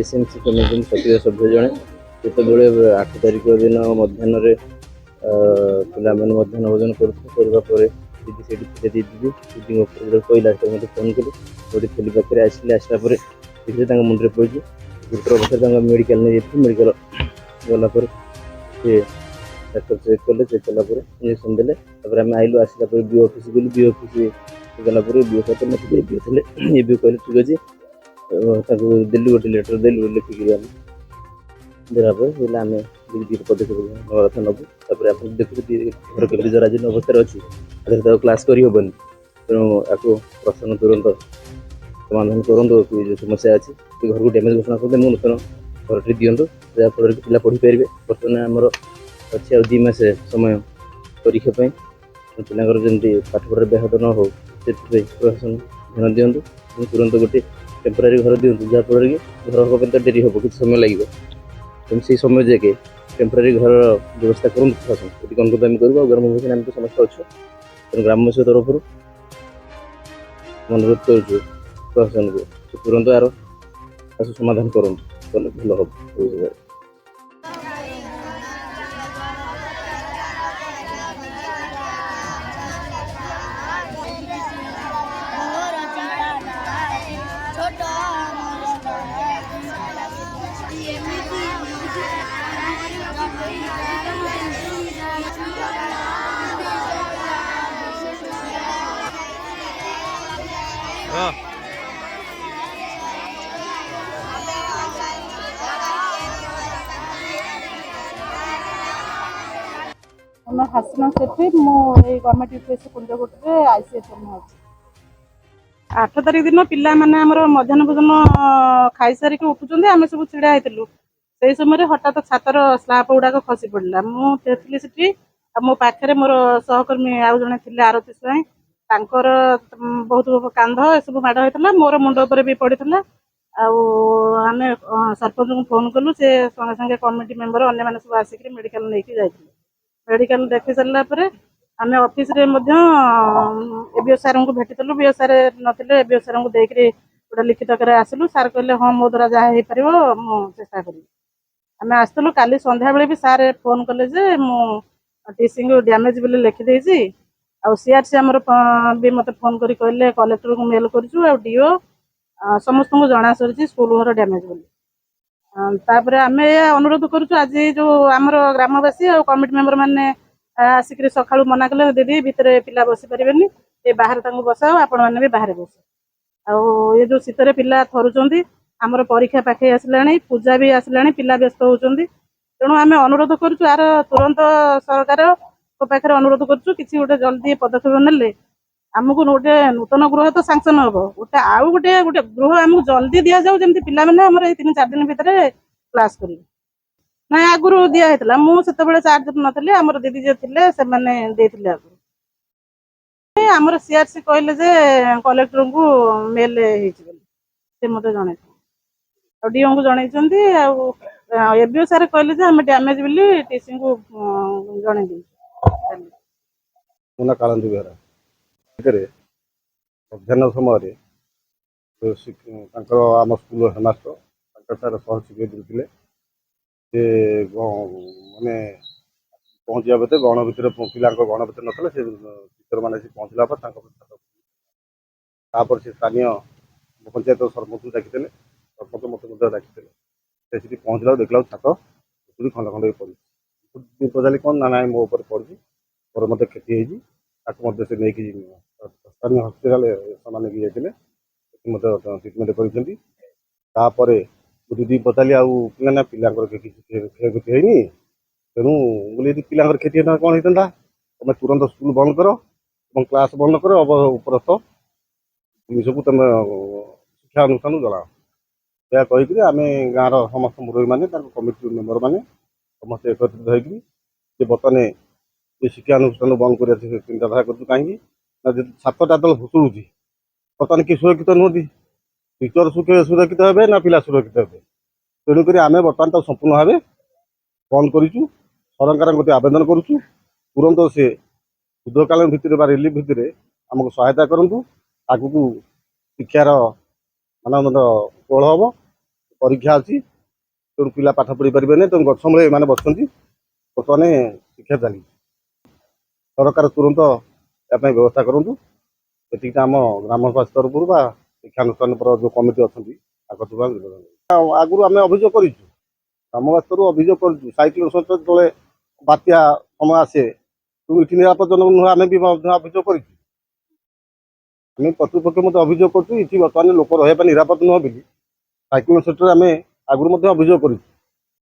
SMC committee सक्रिय सभ्य जड़े जितेबले 8 तारिख दिन मध्याह्न पिलाने मध्याह्न भोजन करने दीदी से दीदी दीदी कहला मत फोन कली गोटे थेली पाखे आसला दीदी मुंडे पड़ी गुरुतर अवस्था मेडिकल नहीं जाती मेडिकल गलापर सी डाक्टर चेक कले चेक कलापर इंजेक्शन देले आम आइलु आसला बी ऑफिस गलु बी ऑफिस गलापर बी ऑफिस मत ये भी कहले ठीक अच्छे दिल्ली गोटे लेटर देलु लिखिकी देलापर आम दीदी पदक्षेप नवा कथा नबू आप देखुचे घर केमी जराजीर्ण अवस्था अच्छी क्लास करहबनी तेणु आपको प्रश्न तुरंत समाधान करूँ कि जो समस्या अच्छी घर को डैमेज घोषणा करते नूतन घरटी दिंतु जहाँफल कि पिला पढ़ी पारे बर्तमान आमर अच्छी 2 मास समय परीक्षा पिलांर जमी पाठपढ़ा व्याहत न हो प्रशासन ध्यान दिंतु तुरंत गोटे टेम्पोरारी घर दिंतु जहाँफल कि घर हाँ तो डेरी हम किसी समय लगे तेणु से समय जाके टेम्पोरारी घर व्यवस्था करूँ प्रशासन ये अनुरोध आम करूँ ग्रामवासी आम तो समस्त अच्छे तेणु ग्रामवासी तरफ अनुरोध करुँ प्रशासन को तुरंत यार समाधान करूँ भल हम। हासिना सेठी मुझे गवर्नमेंट यूपीएससी कुंजकोटे आईसीएसएम अच्छी 8 तारिख दिन पिला माने हमर मध्याह्न भोजन खाई सारी उठुचंदी आमे सब छिड़ा हेतिलु से समय हठात छातर स्लाब गुड़ाक खसी पड़ा मुझे मो पाखे मोर सहकर्मी आउ जड़े थे आरती स्वाई तांकर बहुत कांध सब माड़ होता मोर मुंड उपर भी पड़ा आम सरपंच को फोन कलु से संगे संगे कमिटी मेंबर अन्य मैंने सब आसिक मेडिकल नहीं जाते मेडिकल देखी सारा आम ऑफिस रे एबीओ सार को भेटिलु बीओ सार नथिले एबीओ सार को देकर गोटे लिखित आकार आसलु सार कहले हाँ मो द्वारा जहाँ हो पार चेष्टा करी आम आसलु काली संध्या बेले भी सार फोन कले जे टीसी को डैमेज बोली लिखिदेसी सीआरसी आमर भी मत फोन करी कहले कलेक्टर को मेल कर डीओ समस्त को जना सरी स्कूल घर डैमेज बोली तापर आम अनुरोध करुँ आज जो आमर ग्रामवासी और कमिटी मेंबर मैंने आसिक सका मना कले दीदी भितर पिला बसी पारे ये बाहर बसाओ आपण मैंने भी बाहर बस ये जो शीतर पिला थरुचंदी आमर परीक्षा पाखे आसला पूजा भी आसला पिला व्यस्त होती तेणु आम अनुरोध करुँ यार तुरंत सरकार पाखे अनुरोध करुँ कि गोटे जल्दी पदक्षेप नेले आमको गोटे नूतन गृह तो सांक्शन हम गोटे आउ गोटे गोटे गृह आमको जल्दी दि जाऊ जमी पिला 3-4 दिन भितर क्लास करेंगे ना आगुरी दिहला मुझे चार्ज नी आमर दीदी जे थे से आगुरी आमर सीआरसी कहले जे कलेक्टर को मेल से मत जन डीओ को जन एबीओ सार कहले आम डैमेज बोली टीसी को जन मध्याह्न समय आम स्कूल हेडमास्टर तार सह शिक्षक माने पहुँचा बेते गण भितर पिला गण भितर ना से टीचर मैंने पहुँचला से स्थानीय पंचायत सरपंच डाकी सरपंच मत डाकी पहुँचला देखला छात खंड खंड पड़ी पचारि कौन ना ना मो पड़ी और मत क्षति होती से नहीं स्थानीय हस्पिटाल से जाते मत ट्रिटमेंट कर दीदी पचारि आना पिला क्षयक्षति है तेणु बोले पिला क्षति होता कौन होता तुम तुरंत स्कूल बंद कर क्लास बंद कर उपरस्थ जिस को तुम शिक्षा अनुष्ठान जना यह कहीकि आम गाँव समस्त मुरबी मैंने कमिटी मेम्बर मैंने समस्त एकत्रित होकर बर्तमान ये शिक्षा अनुष्ठान बंद कर चिंताधारा करूँ कहीं छात्रटा दल भुसुड़ी बर्तमान किए सुरक्षित नुहति टीचर सुरक्षित हे ना पिला सुरक्षित हे तेणुक आम बर्तमान तक संपूर्ण भाव बंद करूँ सरकार गति आवेदन करुँ तुरंत से युद्धकालीन भित्तिर रिलीफ भित्तिर आमको सहायता करूँ आगू शिक्षार मानदंड कोहल हम ପରୀକ୍ଷା ଅଛି, ତେଣୁ ପିଲା ପାଠ ପଢ଼ି ପାରିବେନି, ତେଣୁ ଗଛ ମୂଳେ ଏମାନେ ବସୁଛନ୍ତି। ବର୍ତ୍ତମାନ ଶିକ୍ଷା ଚାଲିଛି। ସରକାର ତୁରନ୍ତ ଏହା ପାଇଁ ବ୍ୟବସ୍ଥା କରନ୍ତୁ। ଏତିକିଟା ଆମ ଗ୍ରାମବାସୀ ତରଫରୁ ବା ଶିକ୍ଷାନୁଷ୍ଠାନର ଯେଉଁ କମିଟି ଅଛନ୍ତି ତାଙ୍କ ତରଫରୁ ଆଗରୁ ଆମେ ଅଭିଯୋଗ କରିଛୁ, ଗ୍ରାମବାସୀ ତରଫରୁ ଅଭିଯୋଗ କରିଛୁ। ସାଇକ୍ଲୋନ ସହିତ ଯେତେବେଳେ ବାତ୍ୟା ସମୟ ଆସେ, ତେଣୁ ଏଠି ନିରାପଦଜନକ ନୁହେଁ, ଆମେ ବି ମଧ୍ୟ ଅଭିଯୋଗ କରିଛୁ। ଆମେ କର୍ତ୍ତୃପକ୍ଷ ମଧ୍ୟ ଅଭିଯୋଗ କରୁଛୁ, ଏଠି ବର୍ତ୍ତମାନ ଲୋକ ରହିବା ପାଇଁ ନିରାପଦ ନୁହଁ ବୋଲି ସାଇକ୍ଲୋନ ସେଣ୍ଟରରେ ଆମେ ଆଗରୁ ମଧ୍ୟ ଅଭିଯୋଗ କରିଛୁ।